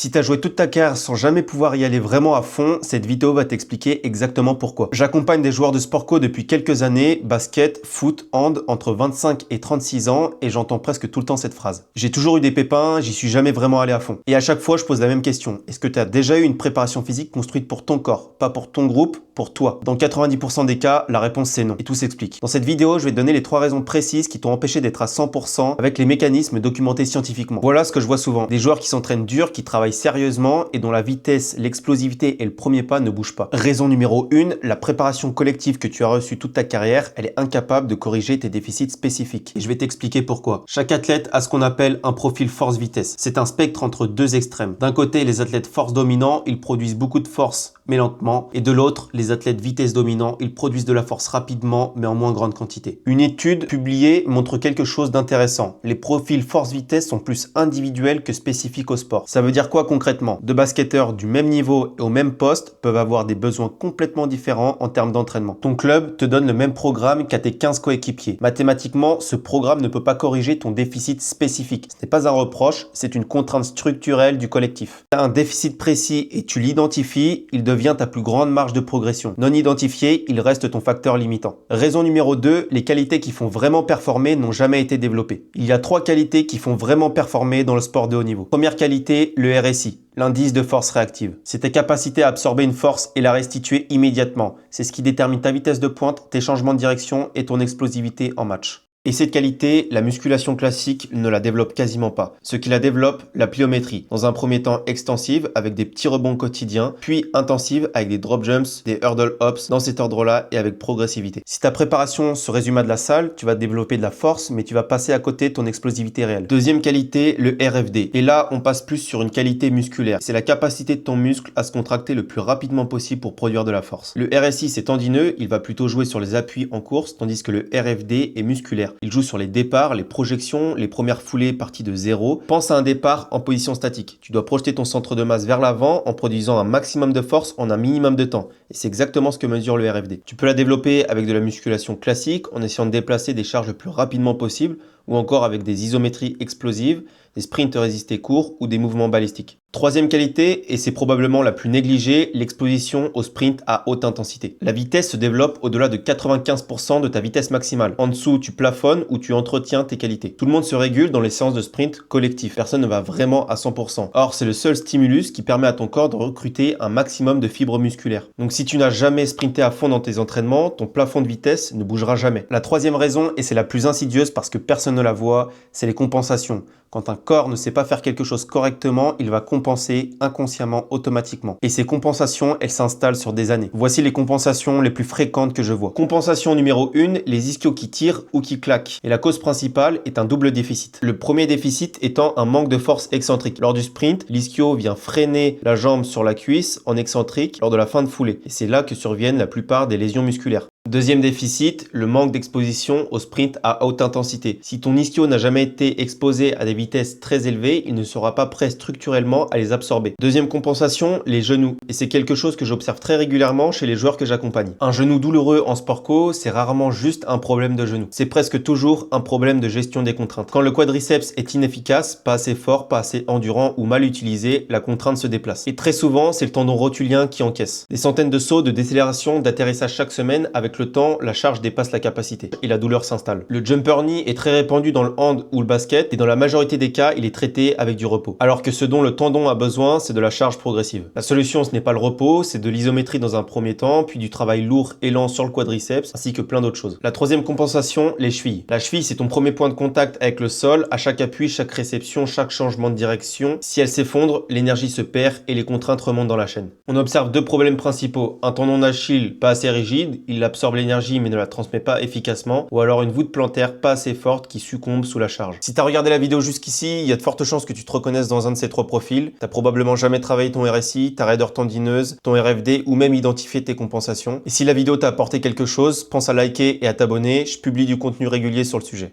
Si tu as joué toute ta carrière sans jamais pouvoir y aller vraiment à fond, cette vidéo va t'expliquer exactement pourquoi. J'accompagne des joueurs de sport co depuis quelques années, basket, foot, hand, entre 25 et 36 ans, et j'entends presque tout le temps cette phrase. J'ai toujours eu des pépins, j'y suis jamais vraiment allé à fond. Et à chaque fois, je pose la même question. Est-ce que tu as déjà eu une préparation physique construite pour ton corps, pas pour ton groupe, pour toi? Dans 90% des cas, la réponse c'est non. Et tout s'explique. Dans cette vidéo, je vais te donner les 3 raisons précises qui t'ont empêché d'être à 100% avec les mécanismes documentés scientifiquement. Voilà ce que je vois souvent. Des joueurs qui s'entraînent dur, qui travaillent sérieusement et dont la vitesse, l'explosivité et le premier pas ne bougent pas. Raison numéro 1, la préparation collective que tu as reçue toute ta carrière, elle est incapable de corriger tes déficits spécifiques. Et je vais t'expliquer pourquoi. Chaque athlète a ce qu'on appelle un profil force-vitesse. C'est un spectre entre deux extrêmes. D'un côté, les athlètes force dominants, ils produisent beaucoup de force mais lentement. Et de l'autre, les athlètes vitesse dominants, ils produisent de la force rapidement mais en moins grande quantité. Une étude publiée montre quelque chose d'intéressant. Les profils force-vitesse sont plus individuels que spécifiques au sport. Ça veut dire quoi concrètement? Deux basketteurs du même niveau et au même poste peuvent avoir des besoins complètement différents en termes d'entraînement. Ton club te donne le même programme qu'à tes 15 coéquipiers. Mathématiquement, ce programme ne peut pas corriger ton déficit spécifique. Ce n'est pas un reproche, c'est une contrainte structurelle du collectif. Tu as un déficit précis et tu l'identifies, il devient ta plus grande marge de progression. Non identifié, il reste ton facteur limitant. Raison numéro 2, les qualités qui font vraiment performer n'ont jamais été développées. Il y a 3 qualités qui font vraiment performer dans le sport de haut niveau. Première qualité, le RSI, l'indice de force réactive. C'est ta capacité à absorber une force et la restituer immédiatement. C'est ce qui détermine ta vitesse de pointe, tes changements de direction et ton explosivité en match. Et cette qualité, la musculation classique ne la développe quasiment pas. Ce qui la développe, la pliométrie. Dans un premier temps extensive, avec des petits rebonds quotidiens, puis intensive avec des drop jumps, des hurdle hops, dans cet ordre-là et avec progressivité. Si ta préparation se résume à de la salle, tu vas développer de la force, mais tu vas passer à côté de ton explosivité réelle. Deuxième qualité, le RFD. Et là, on passe plus sur une qualité musculaire. C'est la capacité de ton muscle à se contracter le plus rapidement possible pour produire de la force. Le RSI, c'est tendineux, il va plutôt jouer sur les appuis en course, tandis que le RFD est musculaire. Il joue sur les départs, les projections, les premières foulées parties de zéro. Pense à un départ en position statique. Tu dois projeter ton centre de masse vers l'avant en produisant un maximum de force en un minimum de temps. Et c'est exactement ce que mesure le RFD. Tu peux la développer avec de la musculation classique en essayant de déplacer des charges le plus rapidement possible ou encore avec des isométries explosives, des sprints résistés courts ou des mouvements balistiques. Troisième qualité, et c'est probablement la plus négligée, l'exposition au sprint à haute intensité. La vitesse se développe au-delà de 95% de ta vitesse maximale. En dessous, tu plafonnes ou tu entretiens tes qualités. Tout le monde se régule dans les séances de sprint collectif. Personne ne va vraiment à 100%. Or, c'est le seul stimulus qui permet à ton corps de recruter un maximum de fibres musculaires. Donc si tu n'as jamais sprinté à fond dans tes entraînements, ton plafond de vitesse ne bougera jamais. La troisième raison, et c'est la plus insidieuse parce que personne ne la voit, c'est les compensations. Quand un corps ne sait pas faire quelque chose correctement, il va compenser inconsciemment, automatiquement. Et ces compensations, elles s'installent sur des années. Voici les compensations les plus fréquentes que je vois. Compensation numéro 1, les ischios qui tirent ou qui claquent. Et la cause principale est un double déficit. Le premier déficit étant un manque de force excentrique. Lors du sprint, l'ischio vient freiner la jambe sur la cuisse en excentrique lors de la fin de foulée. Et c'est là que surviennent la plupart des lésions musculaires. Deuxième déficit, le manque d'exposition au sprint à haute intensité. Si ton ischio n'a jamais été exposé à des vitesses très élevées, il ne sera pas prêt structurellement à les absorber. Deuxième compensation, les genoux. Et c'est quelque chose que j'observe très régulièrement chez les joueurs que j'accompagne. Un genou douloureux en sport co, c'est rarement juste un problème de genou. C'est presque toujours un problème de gestion des contraintes. Quand le quadriceps est inefficace, pas assez fort, pas assez endurant ou mal utilisé, la contrainte se déplace. Et très souvent, c'est le tendon rotulien qui encaisse. Des centaines de sauts de décélération, d'atterrissage chaque semaine, avec le temps, la charge dépasse la capacité et la douleur s'installe. Le jumper knee est très répandu dans le hand ou le basket et dans la majorité des cas, il est traité avec du repos. Alors que ce dont le tendon a besoin, c'est de la charge progressive. La solution, ce n'est pas le repos, c'est de l'isométrie dans un premier temps, puis du travail lourd et lent sur le quadriceps, ainsi que plein d'autres choses. La troisième compensation, les chevilles. La cheville, c'est ton premier point de contact avec le sol. À chaque appui, chaque réception, chaque changement de direction, si elle s'effondre, l'énergie se perd et les contraintes remontent dans la chaîne. On observe 2 problèmes principaux. Un tendon d'Achille pas assez rigide, il absorbe l'énergie mais ne la transmet pas efficacement, ou alors une voûte plantaire pas assez forte qui succombe sous la charge. Si tu as regardé la vidéo jusqu'ici, il y a de fortes chances que tu te reconnaisses dans un de ces 3 profils. Tu probablement jamais travaillé ton RSI, ta raideur tendineuse, ton RFD ou même identifié tes compensations. Et si la vidéo t'a apporté quelque chose, pense à liker et à t'abonner, je publie du contenu régulier sur le sujet.